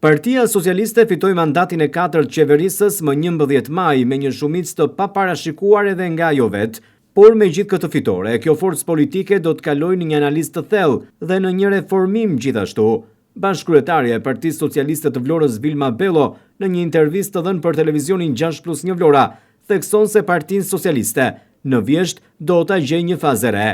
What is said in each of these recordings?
Partia Socialiste fitoi mandatin e 4 qeverisës më 11 maj me një shumicë të paparashikuar edhe nga ajo vet, por me gjithë këtë fitore, kjo forcë politike do të kalojë në një analizë të thellë dhe në një reformim gjithashtu. Bashkëkryetaria e Partisë Socialiste të Vlorës Vilma Bello, në një intervistë të dhënë për televizionin 6+1 Vlora, thekson se Partinë Socialiste në vjesht do ta gjejë një fazë re.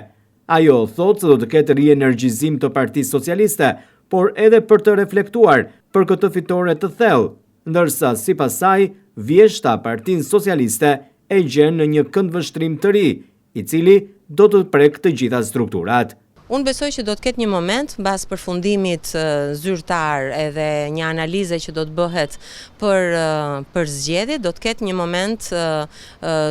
Ajo thotë se do të ketë rienergjizim të Partisë Socialiste, por edhe për të reflektuar për këtë fitore të thellë, ndërsa sipas saj, vjeshta Partinë Socialiste e gjen në një këndvështrim të ri, i cili do të prek të gjitha strukturat. Unë besoj që do të ketë një moment mbas përfundimit zyrtar edhe një analize që do të bëhet për zgjedhje, do të ketë një moment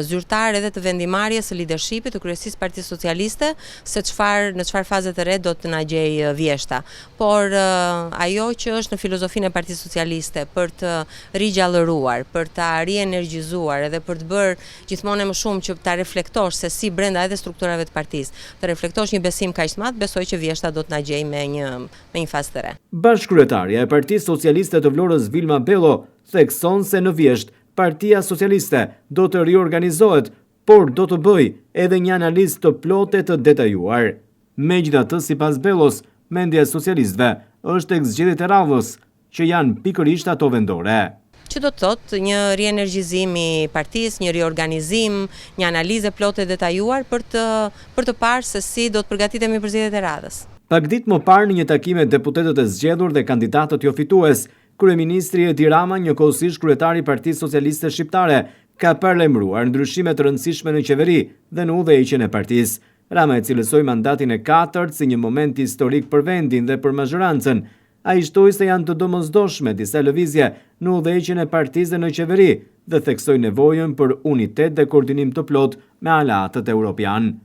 zyrtar edhe të vendimarrjes së leadershipit të kryesisë Partisë Socialiste se në çfarë faze të re do të na gjej vjeshta. Por ajo që është në filozofinë e Partisë Socialiste për të rigjallëruar, për ta rienergjizuar edhe për të bërë gjithmonë më shumë që ta reflektosh se si brenda edhe strukturave të partisë, të reflektosh një besim kaq të madh, besoj që vjeshta do të na gjejë me një fazë të re. Bashkëkryetaria e Partisë Socialiste të Vlorës Vilma Bello thekson se në vjesht Partia Socialiste do të riorganizohet, por do të bëjë edhe një analizë të plotë të detajuar. Megjithatë, sipas Bellos, mendja e socialistëve është tek zgjedhjet e radhës, që janë pikërisht ato vendore. Që do të thotë një rienergjizim i partisë, një riorganizim, një analizë plotë e detajuar për të parë se si do të përgatitemi për zgjedhjet e radhës. Pak ditë më parë në një takim me deputetët e zgjedhur dhe kandidatët jo fitues, kryeministri Edi Rama, njëkohësisht kryetari i Partisë Socialiste Shqiptare, ka paralajmëruar ndryshime të rëndësishme në qeveri dhe në udhëheqjen e partisë. Rama e cilësoi mandatin e 4 si një moment historik për vendin dhe për mazhorancën. Ai shtoi se janë të domosdoshme disa lëvizje në udhëheqjen e partisë në qeveri dhe theksoi nevojën për unitet dhe koordinim të plotë me aleatët evropian.